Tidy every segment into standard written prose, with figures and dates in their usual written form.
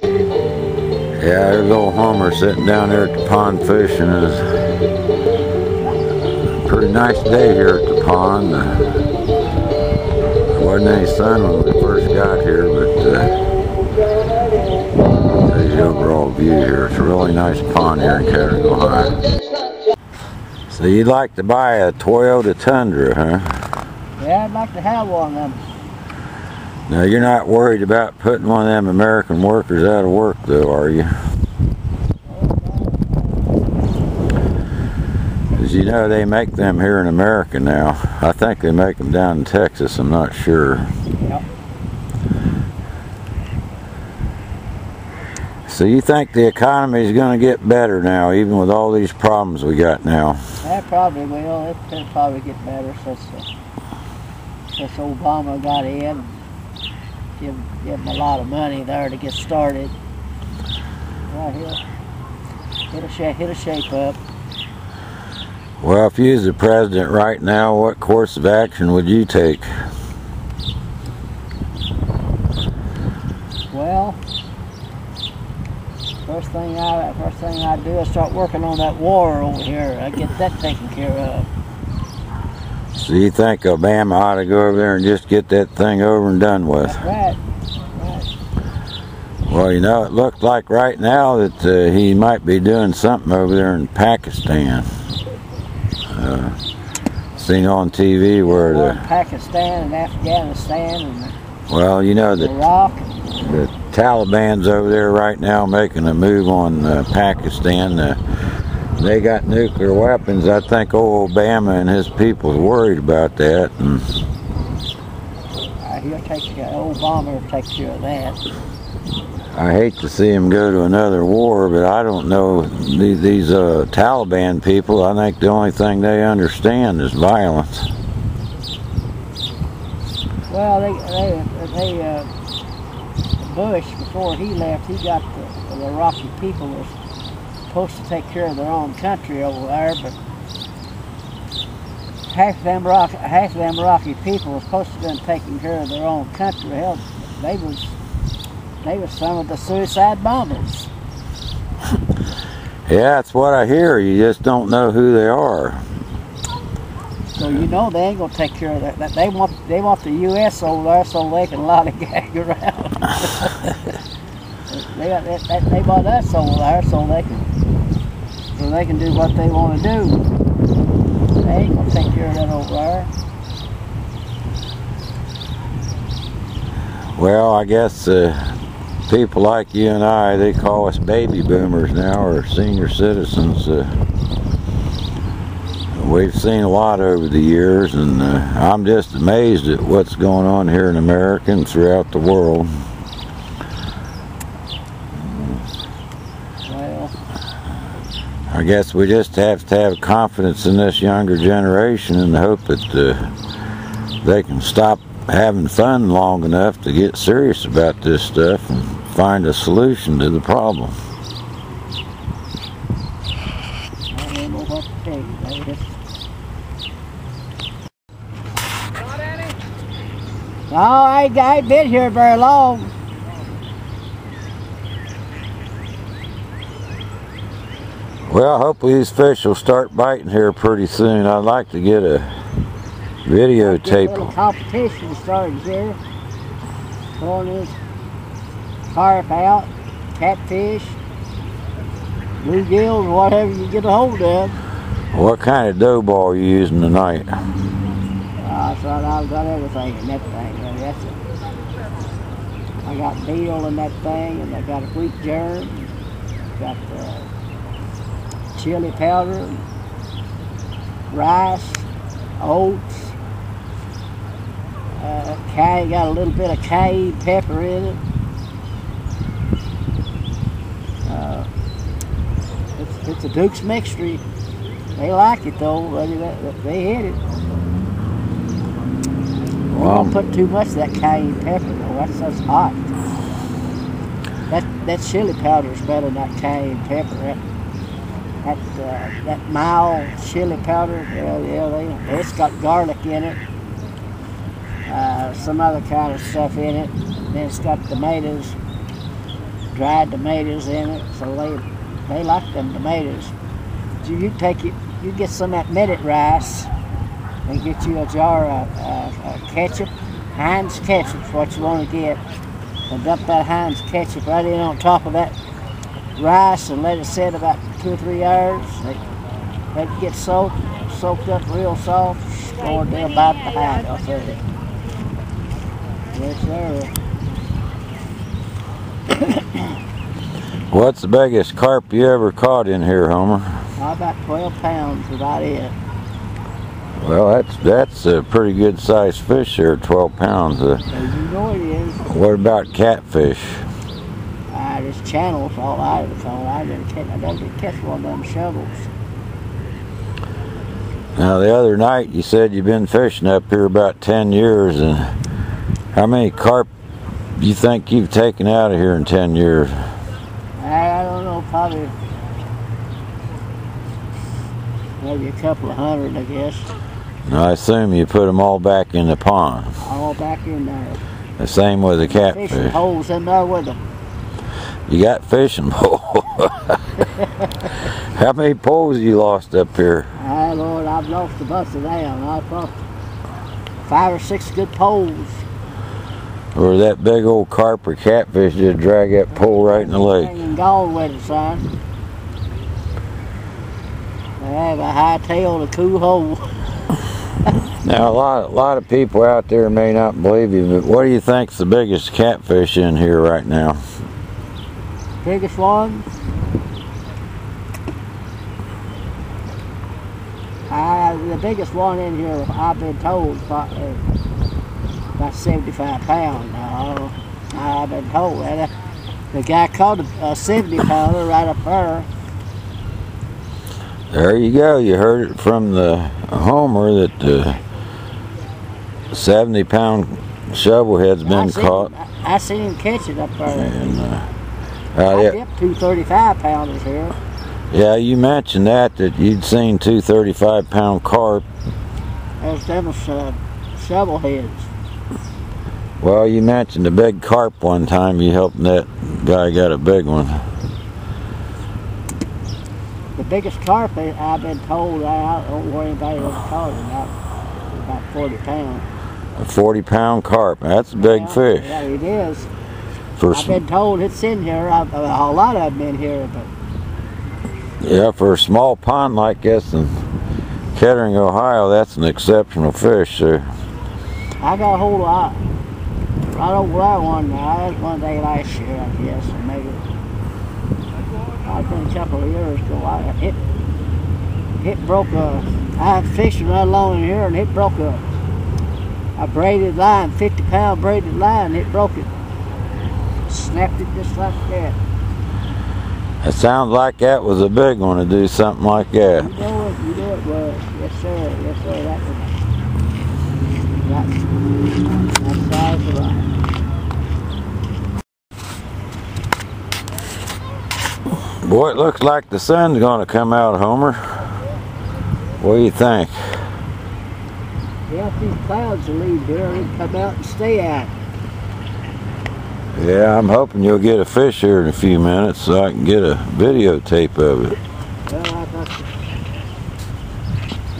Yeah, there's old Homer sitting down there at the pond fishing. It's a pretty nice day here at the pond. There wasn't any sun when we first got here, but I'll tell you the overall view here. It's a really nice pond here in Catterville High. So you'd like to buy a Toyota Tundra, huh? Yeah, I'd like to have one of them. Now you're not worried about putting one of them American workers out of work though, are you? As you know, they make them here in America now. I think they make them down in Texas, I'm not sure. Yep. So you think the economy is going to get better now, even with all these problems we got now? That probably will. It'll probably get better since Obama got in. Give him a lot of money there to get started. Right here, it'll shape up. Well, if you was the president right now, what course of action would you take? Well, first thing I do is start working on that war over here. I get that taken care of. So you think Obama ought to go over there and just get that thing over and done with? That's right. Well, you know, it looked like right now that he might be doing something over there in Pakistan. Seen on TV where Pakistan and Afghanistan and well, you know, Iraq. The Taliban's over there right now making a move on Pakistan. They got nuclear weapons. I think old Obama and his people are worried about that. And Obama will take care of that. I hate to see him go to another war, but I don't know these Taliban people. I think the only thing they understand is violence. Well, Bush, before he left, he got the Iraqi people was supposed to take care of their own country over there, but half of them Iraqi people were supposed to have been taking care of their own country. Hell, they was some of the suicide bombers. Yeah, that's what I hear. You just don't know who they are. So you know they ain't gonna take care of that. They want the U.S. over there so they can lollygag around. they want us over there so they can do what they want to do. They ain't gonna take care of that over there. Well, I guess people like you and I, they call us baby boomers now, or senior citizens. We've seen a lot over the years, and I'm just amazed at what's going on here in America and throughout the world. Well, I guess we just have to have confidence in this younger generation and hope that they can stop having fun long enough to get serious about this stuff and find a solution to the problem. I don't know what to tell you, baby. No, I ain't been here very long. Well, hopefully these fish will start biting here pretty soon. I'd like to get a videotape. A little competition started here. Throwing this carp out, catfish, bluegills, whatever you get a hold of. What kind of dough ball are you using tonight? So I've got everything in that thing. That's it. I got meal in that thing, and I got a wheat germ. Got chili powder, rice, oats. Got a little bit of cayenne pepper in it. It's a Duke's mixture. They like it though. They hit it. Don't put too much of that cayenne pepper though. That's hot. That chili powder is better than that cayenne pepper. That mild chili powder. It's got garlic in it. Some other kind of stuff in it. Then it's got tomatoes, dried tomatoes in it, so they like them tomatoes. You get some of that minute rice and get you a jar of ketchup. Heinz ketchup's what you want to get. And dump that Heinz ketchup right in on top of that rice and let it sit about 2 or 3 hours. Let it get soaked up real soft. Scored there about the height, I'll tell you. Yes, sir. What's the biggest carp you ever caught in here, Homer? About 12 pounds, about it. Well, that's a pretty good sized fish there, 12 pounds. You know it is. What about catfish? There's channels all out of the phone. I didn't catch one of them shovels. Now, the other night you said you've been fishing up here about 10 years, and how many carp do you think you've taken out of here in 10 years? I don't know, probably maybe a couple of hundred, I guess. Now, I assume you put them all back in the pond. All back in there. The same with the catfish. Fishing holes in there with them. You got fishing poles. How many poles you lost up here? Lord, I've lost a bunch of them. I've lost 5 or 6 good poles. Or that big old carp or catfish just drag that pole right in the lake. And gone with it, son. They have a high tail to cool hole. Now, a lot of people out there may not believe you, but what do you think's the biggest catfish in here right now? Biggest one? The biggest one in here, I've been told, about 75 pounds now. I've been told that. The guy caught a 70 pounder right up there. There you go. You heard it from the Homer that the 70-pound shovelhead's been caught. I seen him catch it up there. And, I dipped 2 35-pounders here. Yeah, you mentioned that you'd seen 2 35-pound carp. There's them shovel heads. Well, you mentioned a big carp one time. You helped that guy got a big one. The biggest carp I've been told, I don't know anybody ever caught it, about 40 pounds. A 40-pound carp. That's a big fish. Yeah, it is. I've been told it's in here. A lot of them in here, but yeah, for a small pond like this in Kettering, Ohio, that's an exceptional fish, sir. I got a whole lot right over that one now. That was one day last year, I guess, or maybe I've been a couple of years ago. It broke I was fishing right along in here, and it broke a braided line, 50-pound braided line. It broke it, snapped it just like that. It sounds like that was a big one to do something like that. You know it was. Yes, sir. Yes, sir. That size of line. Boy, it looks like the sun's going to come out, Homer. What do you think? Yeah, if these clouds will leave here, they come out and stay out. Yeah, I'm hoping you'll get a fish here in a few minutes so I can get a videotape of it. Well,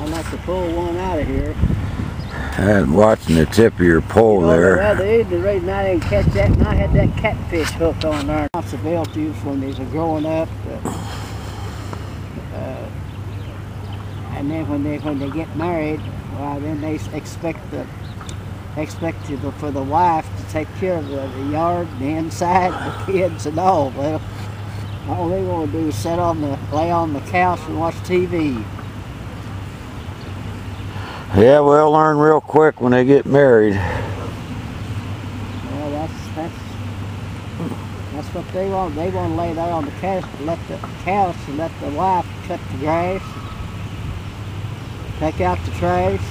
I'd like to pull one out of here. I'm watching the tip of your pole there. The reason I didn't catch that, and I had that catfish hook on there. Responsibilities when these are growing up, and then when they get married, well, then they expect for the wife to take care of the yard, the inside, the kids, and all. Well, all they want to do is lay on the couch and watch TV. Yeah, well, they'll learn real quick when they get married. Well, that's what they want. They want to lay there on the couch and let the wife cut the grass, take out the trash,